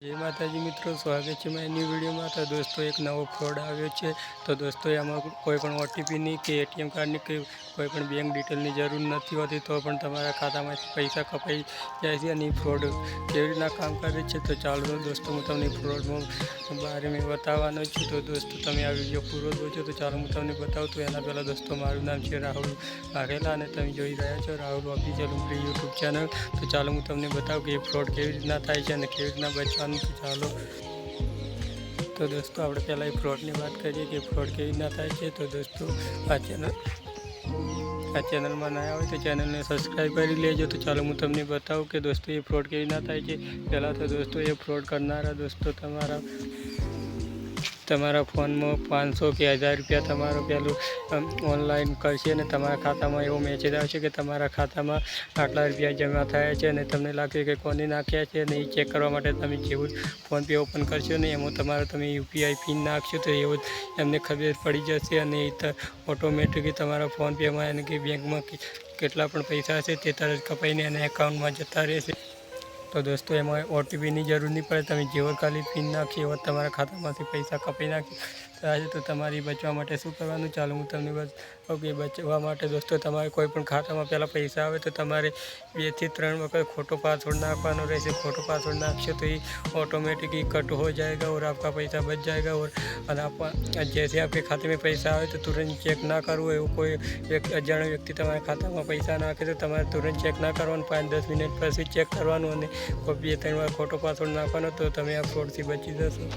जय माताजी मित्रों, स्वागत है मैं वीडियो में। तो दोस्तों एक नવો फ्रॉड आव्यो है। तो दोस्तों एमां कोईपण ओटीपी नी कि एटीएम कार्ड नी कि कोईपण बैंक डिटेलनी जरूर नहीं होती, तो पण तमारा खातामांथी पैसा कपाई जाय छे। अने फ्रॉड केवी रीतना काम करे छे तो चालो दोस्तों हूँ तमने फ्रॉड बारे में बताववानो छुं। तो दोस्तों तमे आ विडियो पूरो जोजो। तो चालो हूँ तमने बतावुं। तो एना पहला दोस्तों मारुं नाम छे राहुल वाघेला अने तमे जोई रह्या छो राहुल ऑफिशियल मारी यूट्यूब चेनल। तो चालो हूँ तमने बतावुं कि फ्रॉड केवी रीतना थाय छे अने केवी रीतना बचवानुं। तो चालो तो दोस्तों આપણે પહેલાં એ ફ્રોડની વાત કરીએ કે ફ્રોડ કેવી રીતના થાય છે। તો દોસ્તો આ ચેનલમાં નયા હોય તો ચેનલને સબસ્ક્રાઈબ કરી લેજો। તો ચાલો હું તમને બતાવું કે દોસ્તો એ ફ્રોડ કેવી રીતના થાય છે। પહેલાં તો દોસ્તો એ ફ્રોડ કરનારા દોસ્તો તમારા ફોનમાં 500 કે 1000 રૂપિયા તમારો પેલું ઓનલાઈન કરશે અને તમારા ખાતામાં એવો મેસેજ આવશે કે તમારા ખાતામાં આટલા રૂપિયા જમા થયા છે અને તમને લાગે કે કોને નાખ્યા છે। અને એ ચેક કરવા માટે તમે જેવું ફોનપે ઓપન કરશો ને એમાં તમે યુપીઆઈ પિન નાખશો તો એવો એમને ખબર પડી જશે અને એ ઓટોમેટિકલી તમારા ફોનપેમાં અને કે બેંકમાં કેટલા પણ પૈસા હશે તે તરત કપાઈને એના એકાઉન્ટમાં જતા રહેશે। तो दोस्तों एम ओटीपी की जरूर नहीं पड़े। तब जेव खाली पिन नाखी एवं तमारा खाता में पैसा कपाई नाखी तो तमारी बचवा माटे शुं करवानुं। चालो हूँ तमने बताऊं कि बचवा माटे दोस्तों तमारे कोईपण खाता में पहला पैसा आवे तो तमारे 2 થી 3 वक्त खोटो पासवर्ड नाखवानो रहेशे। खोटो पासवर्ड नाखशो तो ये ऑटोमेटिकली कट हो जाएगा और आपका पैसा बच जाएगा। और जैसे आपके खाते में पैसा आए तो तुरंत चेक ना करवो। एवं कोई अजाण्या व्यक्ति तमारा खाता में पैसा नाखे तो तमारे तुरंत चेक ना करवानुं। 5-10 मिनिट पछी चेक करवानुं। कोई 2-3 વાર खोटो पासवर्ड नाखवानो तो तमे आ फ्रॉड थी बची जशो।